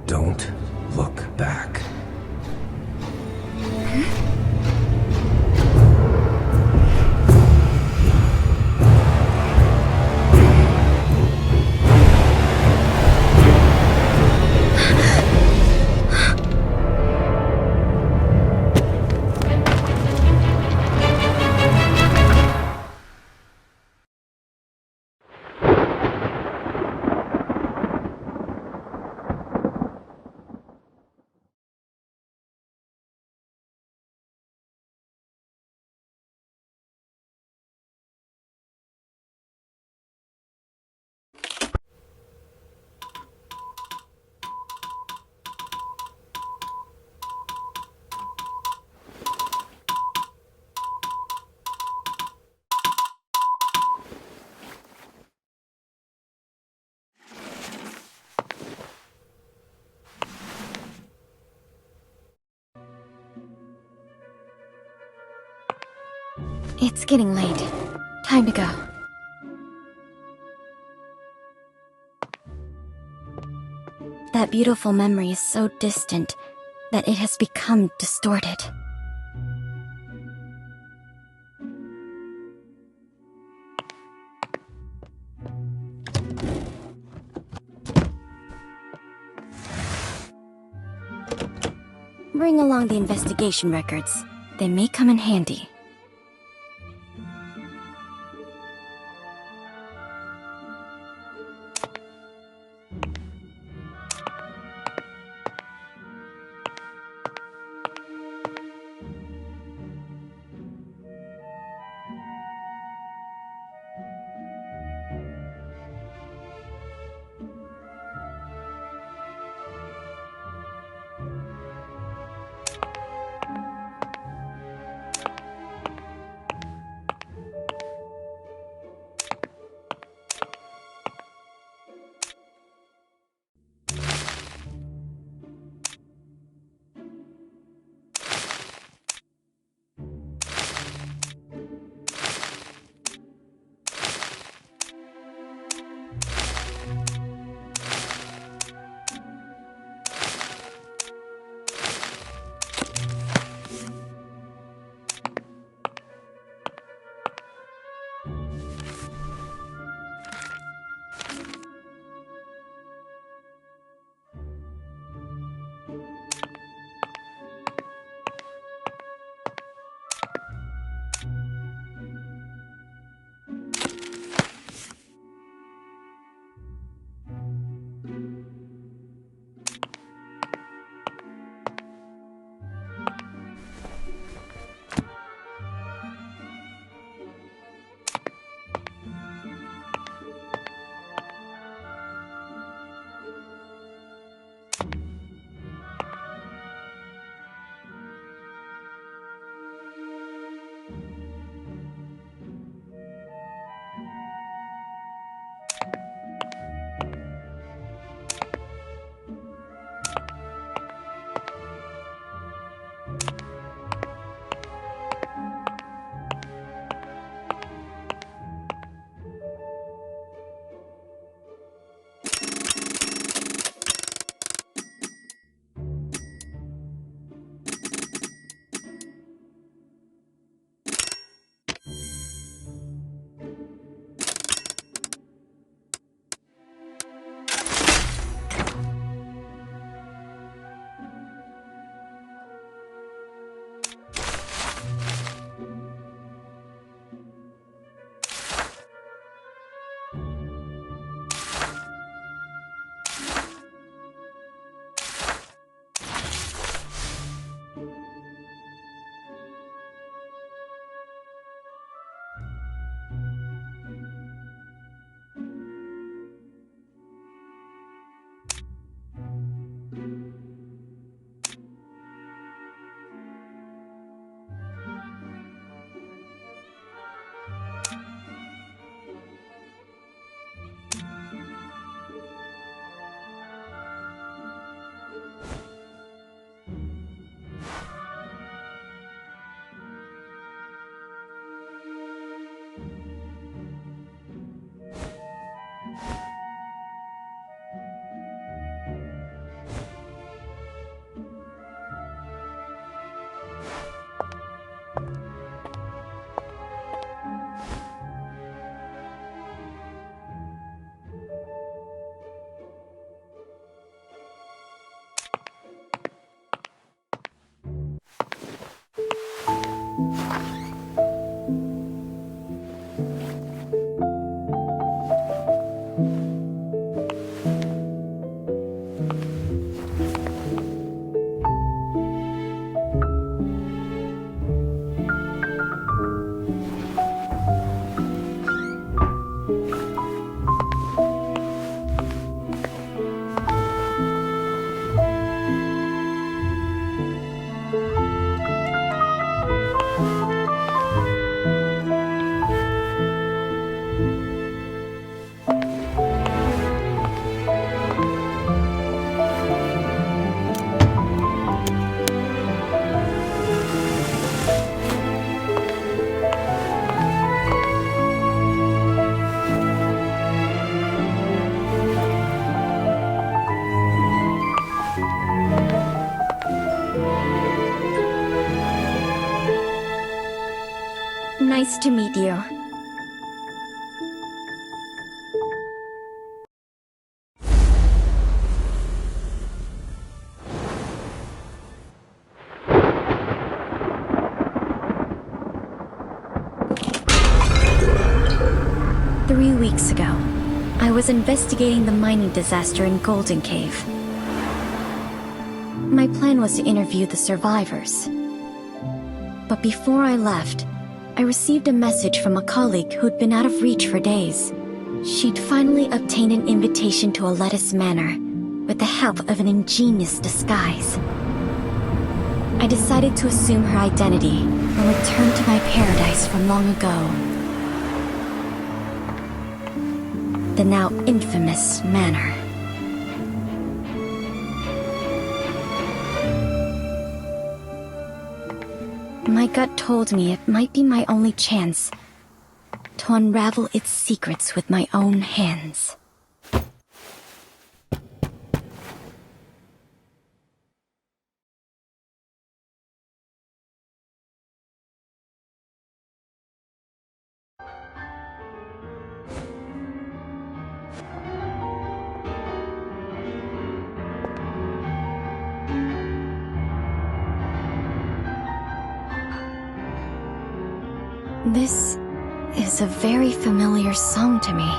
Don't look back. It's getting late. Time to go. That That beautiful memory is so distant that it has become distorted. Bring along the investigation records. They may come in handy. Nice to meet you. Three weeks ago, I was investigating the mining disaster in Golden Cave. My plan was to interview the survivors. But before I left, I received a message from a colleague who'd been out of reach for days. She'd finally obtained an invitation to a lettuce manor, with the help of an ingenious disguise. I decided to assume her identity and return to my paradise from long ago. The now infamous manor. My gut told me it might be my only chance to unravel its secrets with my own hands. This is a very familiar song to me.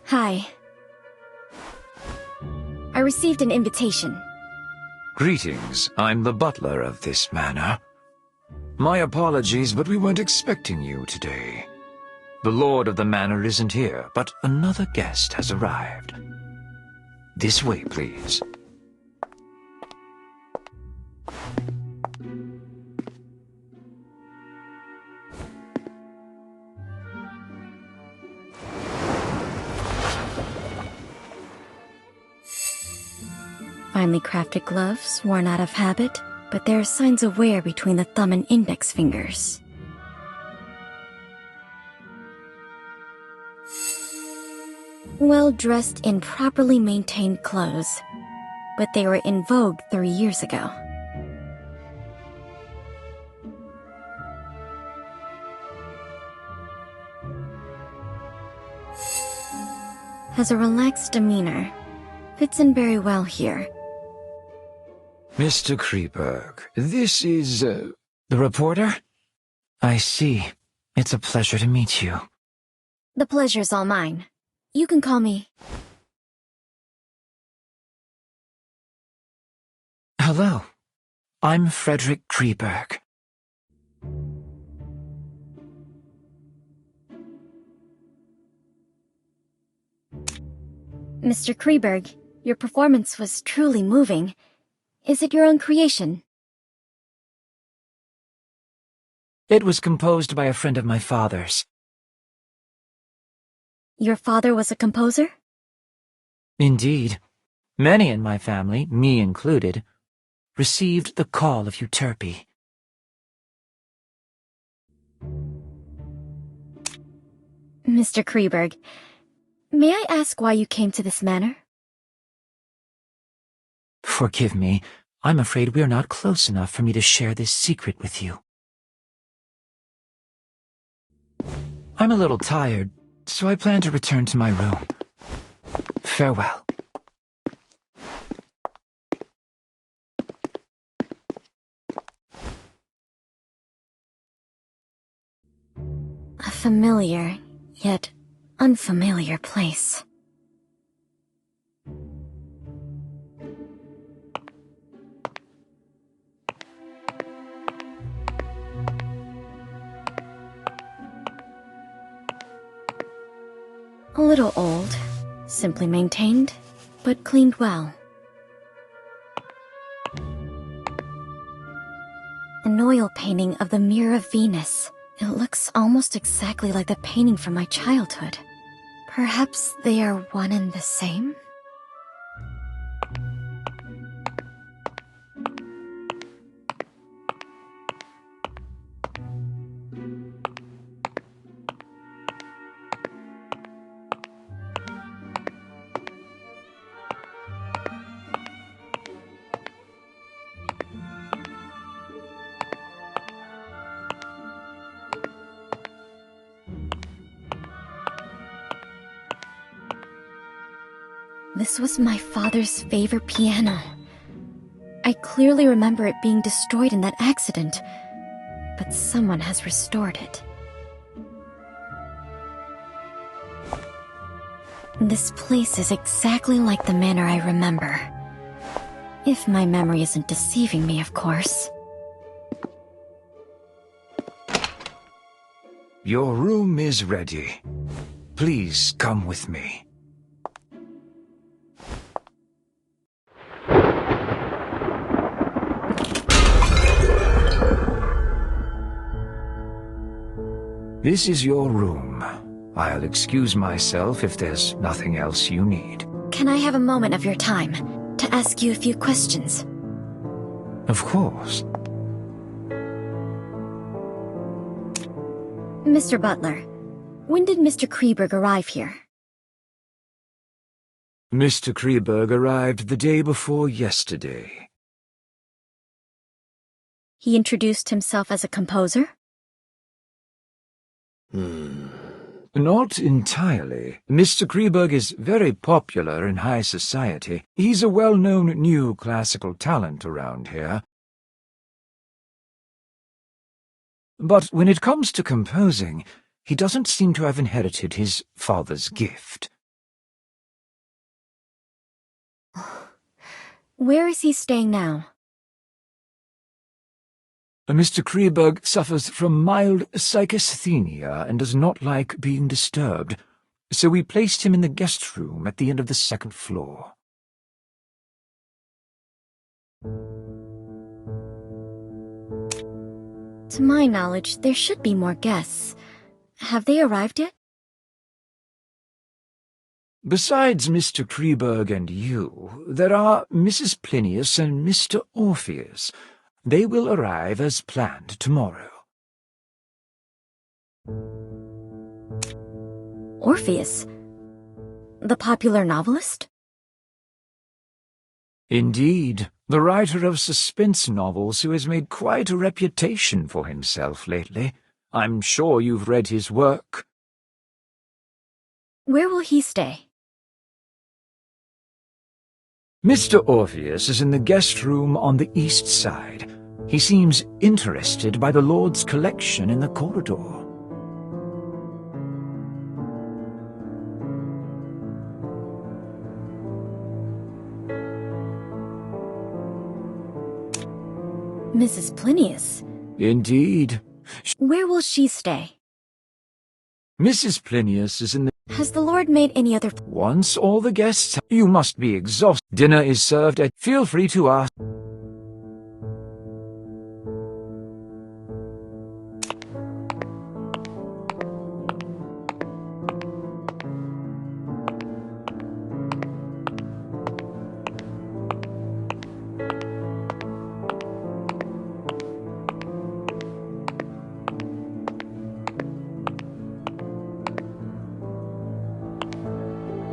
Hi. I received an invitation. Greetings. I'm the butler of this manor. My apologies, but we weren't expecting you today. The lord of the manor isn't here, but another guest has arrived. This way, please. Finely crafted gloves, worn out of habit, but there are signs of wear between the thumb and index fingers. Well dressed in properly maintained clothes, but they were in vogue 3 years ago. Has a relaxed demeanor. Fits in very well here. Mr. Kreberg, this is, the reporter? I see. It's a pleasure to meet you. The pleasure's all mine. You can call me... Hello. I'm Frederick Kreberg. Mr. Kreberg, your performance was truly moving. Is it your own creation? It was composed by a friend of my father's. Your father was a composer? Indeed. Many in my family, me included, received the call of Euterpe. Mr. Kreberg, may I ask why you came to this manor? Forgive me. I'm afraid we're not close enough for me to share this secret with you. I'm a little tired, so I plan to return to my room. Farewell. A familiar, yet unfamiliar place. A little old, simply maintained, but cleaned well. And an oil painting of the Mirror of Venus. It looks almost exactly like the painting from my childhood. Perhaps they are one and the same? This was my father's favorite piano. I clearly remember it being destroyed in that accident, but someone has restored it. This place is exactly like the manor I remember. If my memory isn't deceiving me, of course. Your room is ready. Please come with me. This is your room. I'll excuse myself if there's nothing else you need. Can I have a moment of your time to ask you a few questions? Of course. Mr. Butler, when did Mr. Kreberg arrive here? Mr. Kreberg arrived the day before yesterday. He introduced himself as a composer? Not entirely. Mr. Kreberg is very popular in high society. He's a well-known new classical talent around here. But when it comes to composing, he doesn't seem to have inherited his father's gift. Where is he staying now? Mr. Kreberg suffers from mild psychasthenia and does not like being disturbed, so we placed him in the guest room at the end of the second floor. To my knowledge, there should be more guests. Have they arrived yet? Besides Mr. Kreberg and you, there are Mrs. Plinius and Mr. Orpheus. They will arrive as planned tomorrow. Orpheus? The popular novelist? Indeed, the writer of suspense novels who has made quite a reputation for himself lately. I'm sure you've read his work. Where will he stay? Mr. Orpheus is in the guest room on the east side. He seems interested by the Lord's collection in the corridor. Mrs. Plinius? Indeed. Where will she stay? Mrs. Plinius is in the... Has the Lord made any other... Once all the guests... You must be exhausted. Dinner is served at... Feel free to ask...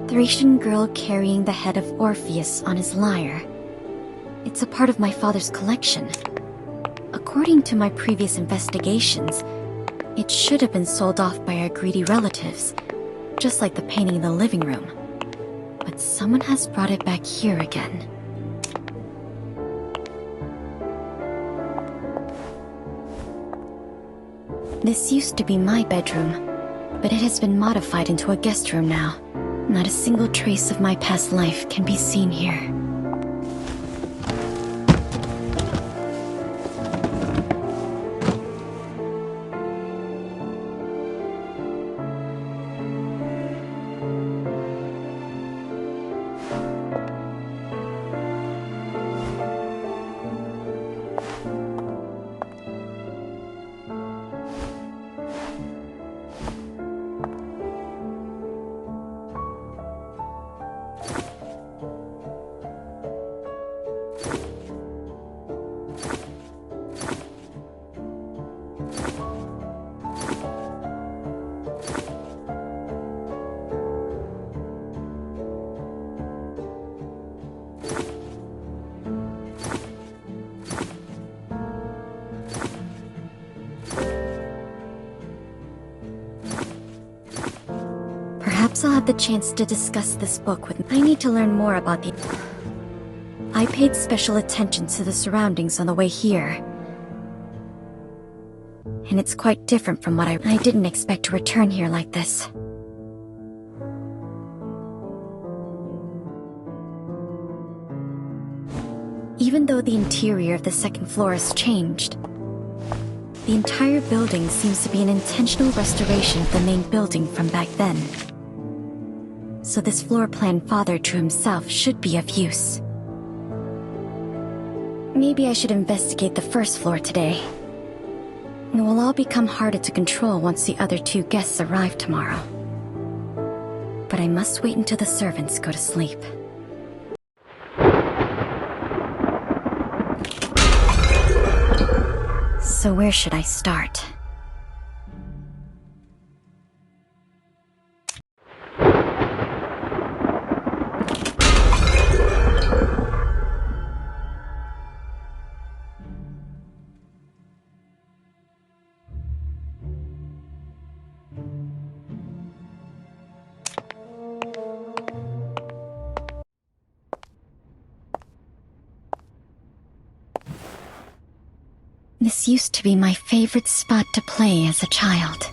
Thracian girl carrying the head of Orpheus on his lyre. It's a part of my father's collection. According to my previous investigations, it should have been sold off by our greedy relatives, just like the painting in the living room. But someone has brought it back here again. This used to be my bedroom, but it has been modified into a guest room now. Not a single trace of my past life can be seen here. guess I'll have the chance to discuss this book with... I need to learn more about the... I paid special attention to the surroundings on the way here. And it's quite different from what I didn't expect to return here like this. Even though the interior of the second floor has changed, the entire building seems to be an intentional restoration of the main building from back then. So this floor plan Father drew himself should be of use. Maybe I should investigate the first floor today. It will all become harder to control once the other two guests arrive tomorrow. But I must wait until the servants go to sleep. So where should I start? This used to be my favorite spot to play as a child.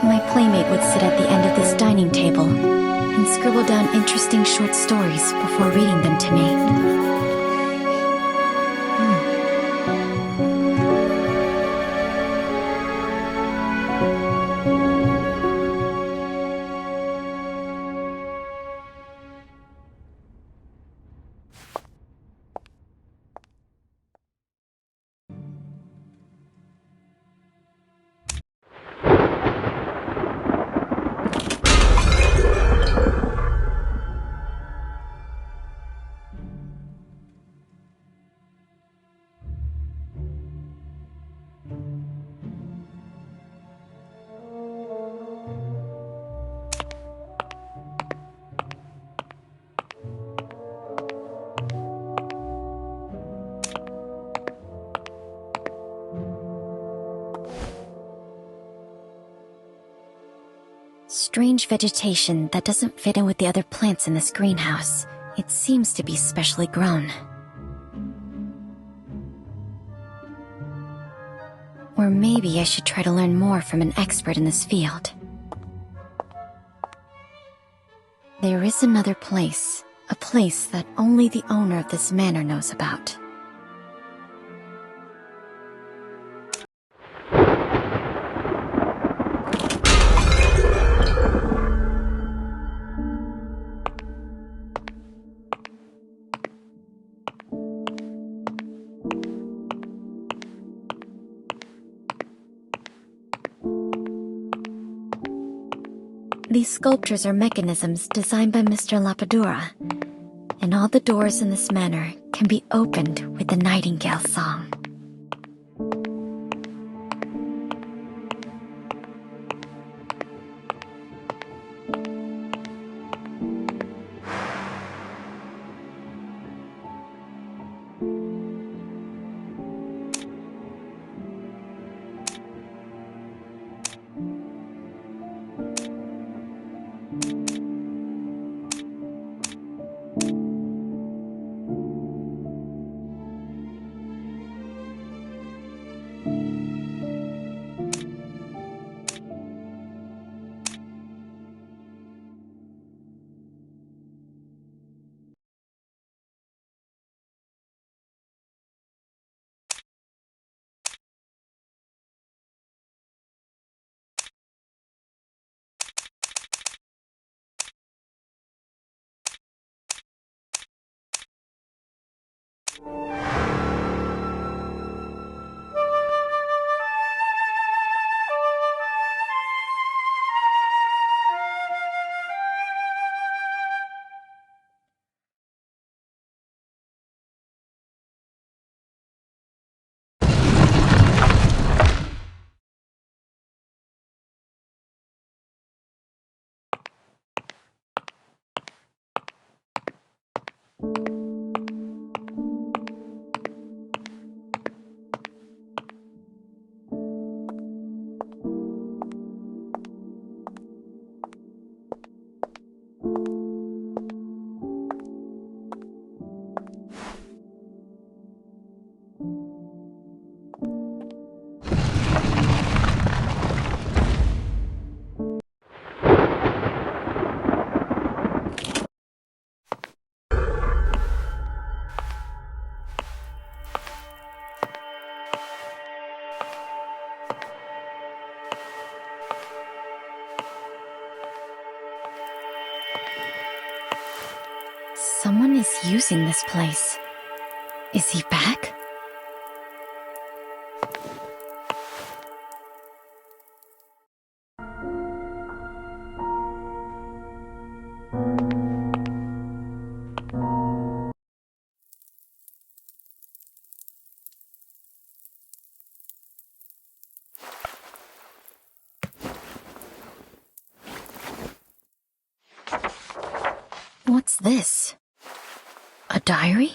My playmate would sit at the end of this dining table and scribble down interesting short stories before reading them to me. Strange vegetation that doesn't fit in with the other plants in this greenhouse. It seems to be specially grown. Or maybe I should try to learn more from an expert in this field. There is another place. A place that only the owner of this manor knows about. These sculptures are mechanisms designed by Mr. Lapadura, and all the doors in this manor can be opened with the nightingale song. using this place. Is he back? What's this? A diary?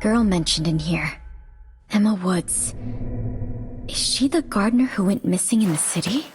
girl mentioned in here. Emma Woods. Is she the gardener who went missing in the city?